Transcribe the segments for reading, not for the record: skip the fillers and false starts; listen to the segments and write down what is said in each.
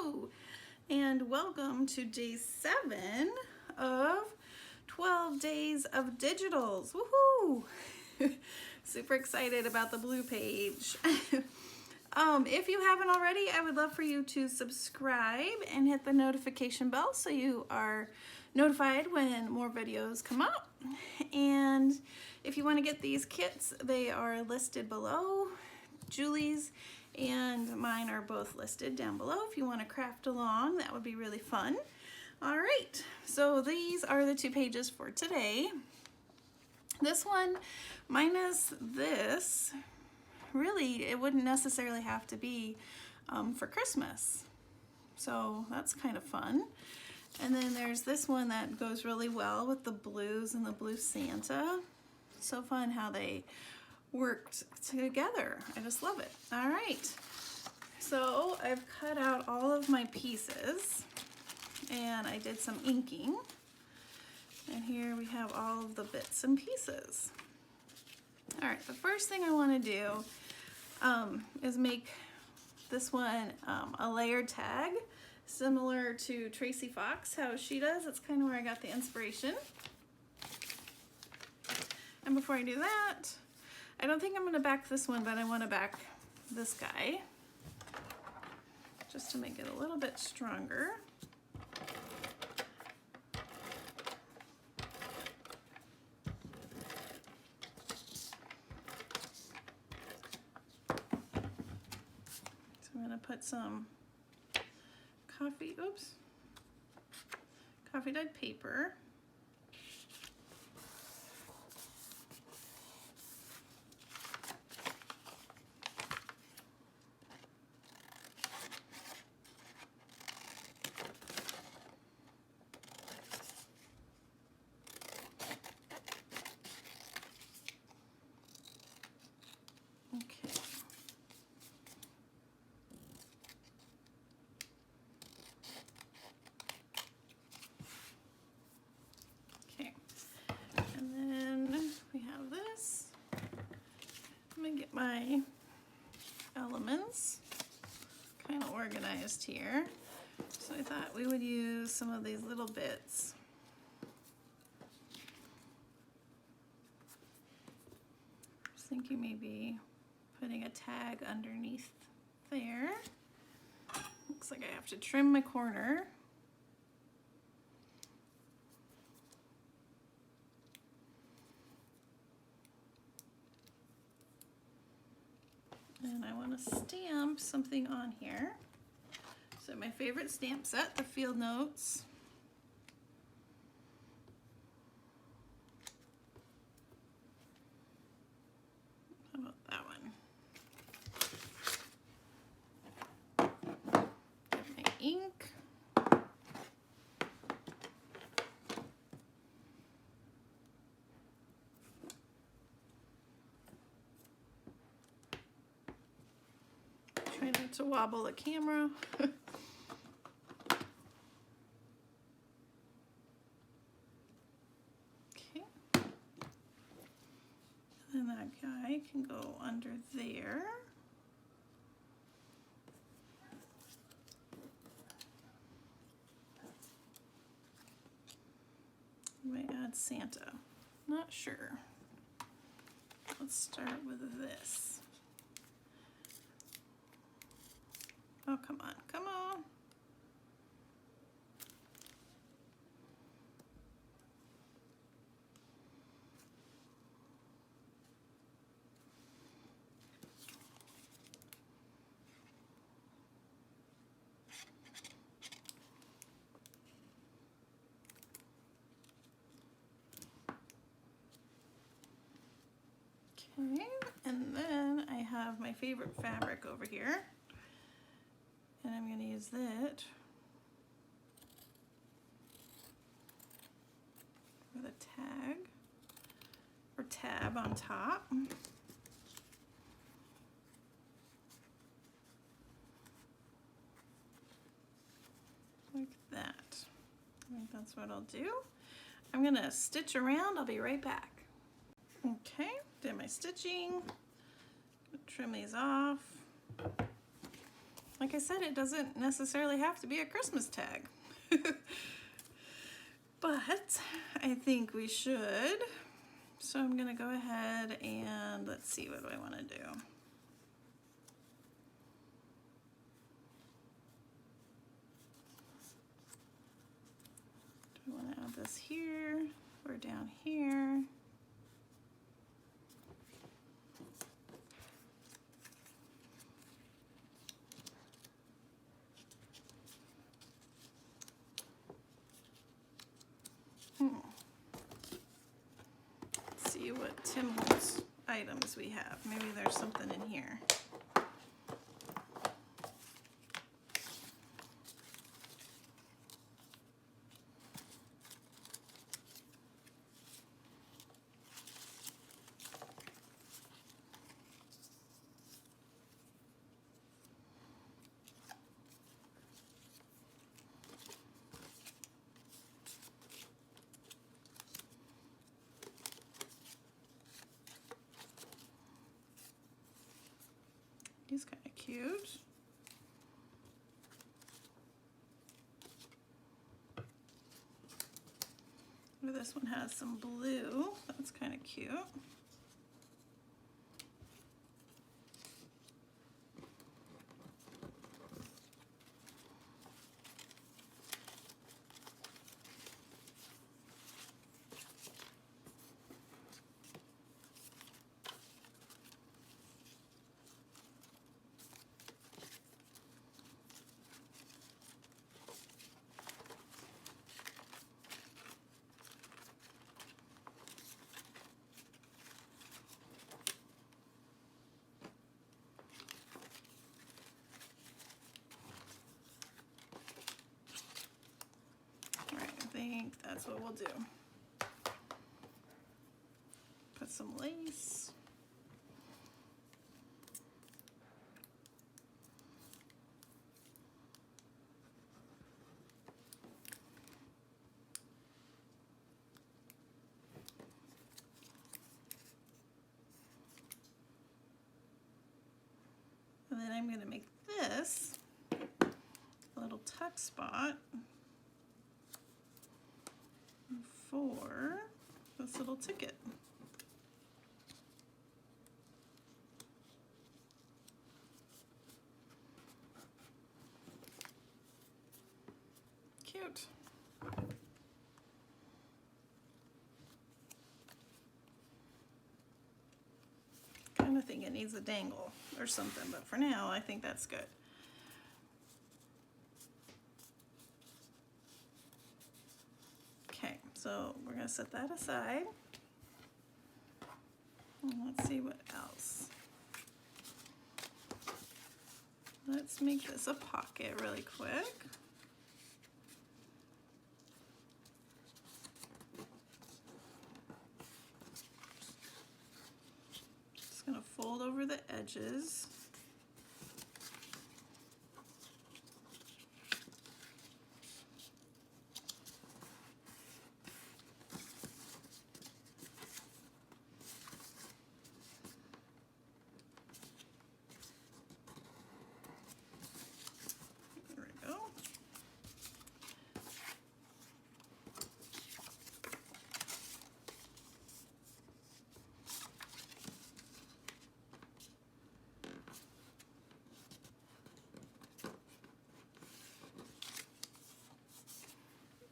Hello and welcome to day 7 of 12 days of digitals. Woohoo! Super excited about the blue page. If you haven't already, I would love for you to subscribe and hit the notification bell so you are notified when more videos come up. And if you want to get these kits, they are listed below. Julie's and mine are both listed down below. If you want to craft along, that would be really fun. All right, so these are the 2 pages for today. This one, minus this, really, it wouldn't necessarily have to be for Christmas. So that's kind of fun. And then there's this one that goes really well with the blues and the blue Santa. So fun how they worked together. I just love it. All right. So I've cut out all of my pieces and I did some inking. And here we have all of the bits and pieces. All right, the first thing I want to do is make this one a layered tag, similar to Tracy Fox, how she does. That's kind of where I got the inspiration. And before I do that, I don't think I'm going to back this one, but I want to back this guy just to make it a little bit stronger. I'm going to put some coffee dyed paper. My elements kind of organized here, so I thought we would use some of these little bits. I was thinking maybe putting a tag underneath there. Looks like I have to trim my corner. And I want to stamp something on here. So my favorite stamp set, the Field Notes. How about that one? Get my ink. Try not to wobble the camera. Okay. And then that guy can go under there. I might add Santa. Not sure. Let's start with this. Oh, come on, come on. Okay, and then I have my favorite fabric over here. And I'm going to use that with a tag or tab on top. Like that. I think that's what I'll do. I'm going to stitch around. I'll be right back. Okay, did my stitching. Trim these off. like I said, it doesn't necessarily have to be a Christmas tag. But I think we should. So I'm gonna go ahead and let's see, what do I want to do? Do I want to add this here or down here? Let's see what Tim Holtz items we have. Maybe there's something in here. He's kind of cute. Ooh, this one has some blue. That's kind of cute. I think that's what we'll do. Put some lace. And then I'm going to make this a little tuck spot for this little ticket. Cute. Kind of think it needs a dangle or something, but for now I think that's good. Okay, so we're going to set that aside. And let's see what else. Let's make this a pocket really quick. Just going to fold over the edges.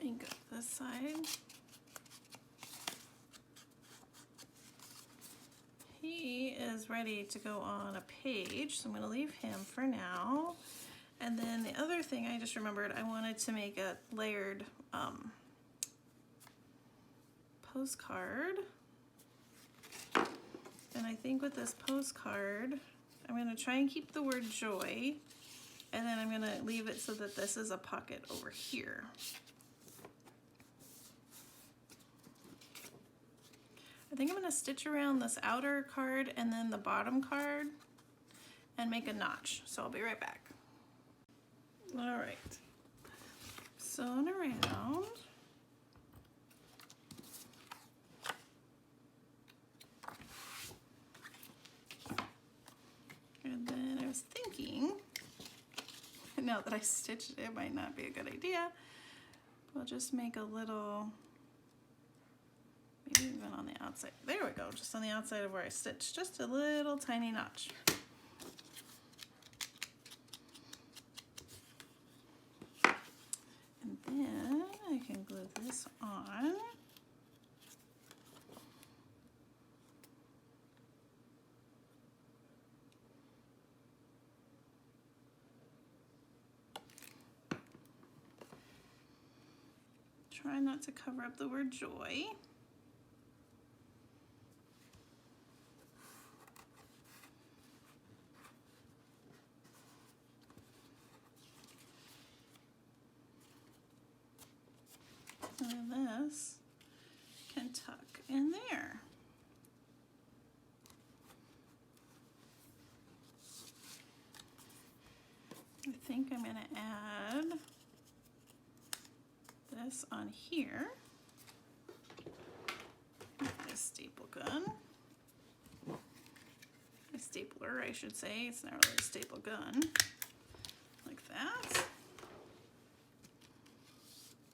And go this side. He is ready to go on a page, so I'm going to leave him for now. And then the other thing I just remembered, I wanted to make a layered postcard. And I think with this postcard, I'm going to try and keep the word joy, and then I'm going to leave it so that this is a pocket over here. I think I'm going to stitch around this outer card and then the bottom card and make a notch. So I'll be right back. All right. Sewing around. And then I was thinking now that I stitched it, it might not be a good idea. We'll just make a little, maybe even on the outside. There we go, just on the outside of where I stitched, just a little tiny notch. And then I can glue this on. Try not to cover up the word joy. And this can tuck in there. I think I'm going to add this on here. My staple gun. A stapler, I should say. It's not really a staple gun. Like that.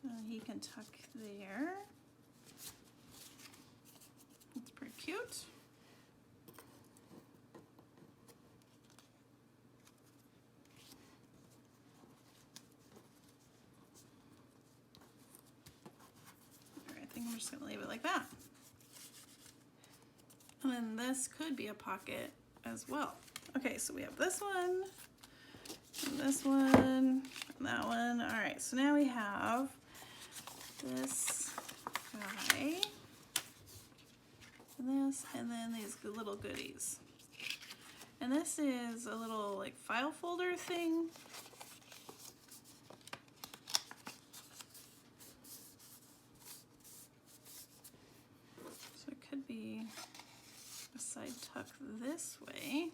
And he can tuck there. That's pretty cute. I'm just going to leave it like that. And then this could be a pocket as well. Okay, so we have this one, and this one, and that one. All right, so now we have this guy, and this, and then these little goodies. And this is a little like file folder thing. Could be a side tuck this way.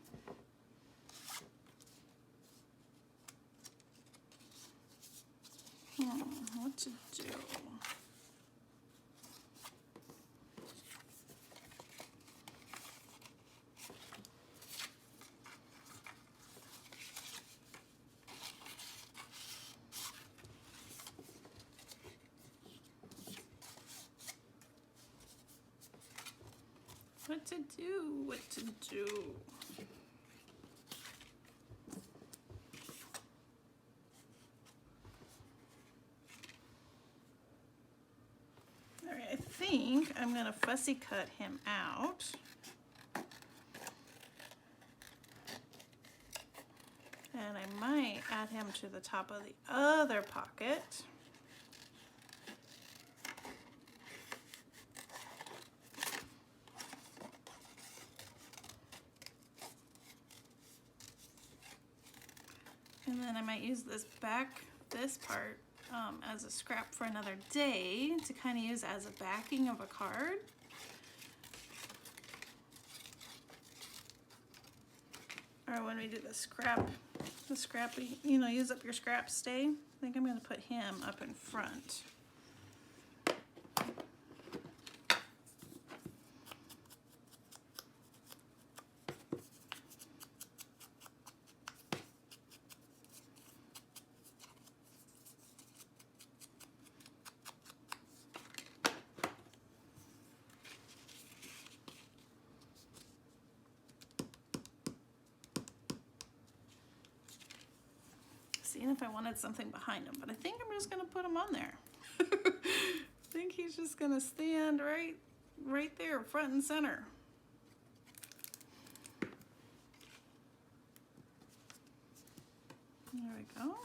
What to do? What to do, what to do. All right, I think I'm gonna fussy cut him out. And I might add him to the top of the other pocket. And then I might use this part as a scrap for another day to kind of use as a backing of a card. Or when we do the scrappy, you know, use up your scraps day. I think I'm going to put him up in front. Seeing if I wanted something behind him, but I think I'm just gonna put him on there. I think he's just gonna stand right there, front and center. There we go.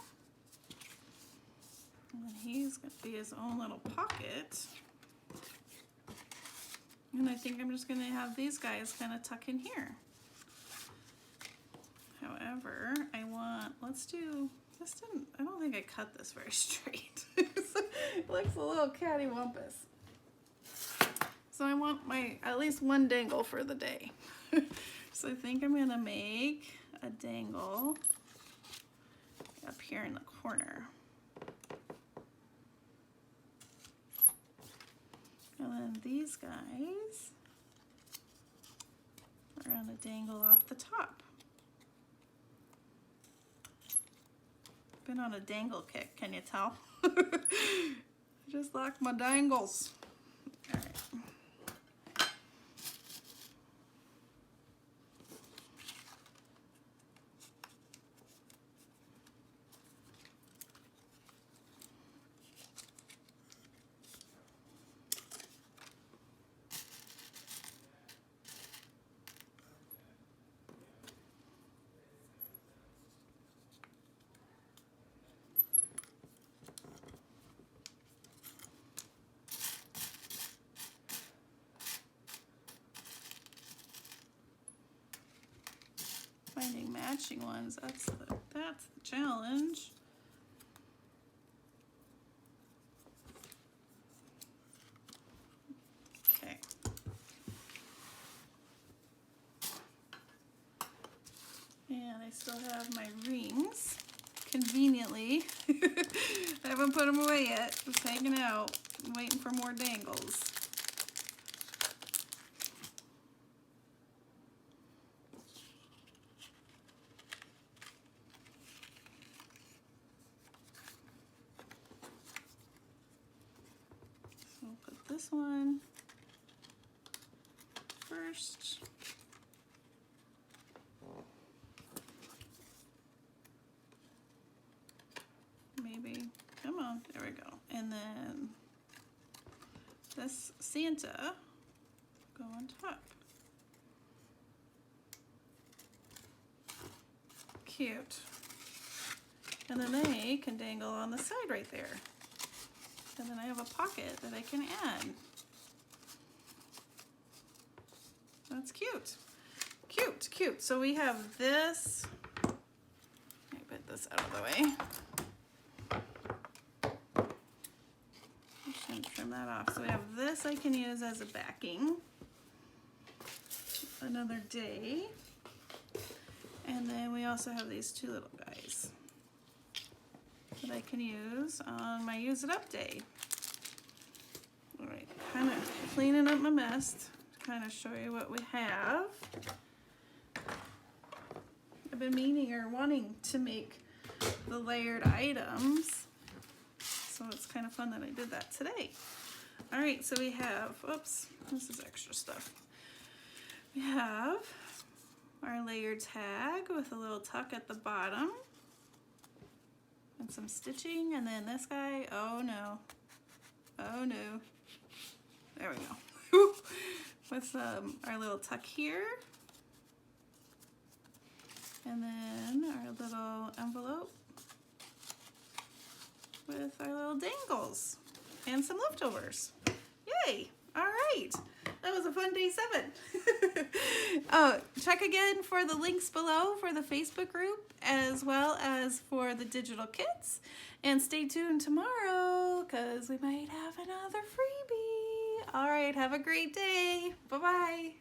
And then he's gonna be his own little pocket. And I think I'm just gonna have these guys kind of tuck in here. However, I want, let's do, I don't think I cut this very straight. It looks a little cattywampus. So I want at least one dangle for the day. So I think I'm gonna make a dangle up here in the corner. And then these guys are gonna dangle off the top. Been on a dangle kick, can you tell? I just like my dangles. All right. Finding matching ones, that's the challenge. Okay. And I still have my rings, conveniently. I haven't put them away yet, just hanging out, waiting for more dangles. This one first. Maybe, come on, there we go. And then this Santa go on top. Cute. And then they can dangle on the side right there. And then I have a pocket that I can add. That's cute. Cute, cute. So we have this. Let me put this out of the way. I should trim that off. So we have this I can use as a backing another day. And then we also have these two little guys that I can use on my use it up day. All right, kind of cleaning up my mess to kind of show you what we have. I've been meaning or wanting to make the layered items, so it's kind of fun that I did that today. All right, so we have, oops, this is extra stuff. We have our layered tag with a little tuck at the bottom. And some stitching, and then this guy, oh no, there we go. With our little tuck here, and then our little envelope with our little dangles and some leftovers. Yay! All right, that was a fun day 7. Oh, check again for the links below for the Facebook group as well as for the digital kits, and stay tuned tomorrow because we might have another freebie. All right, have a great day. Bye-bye.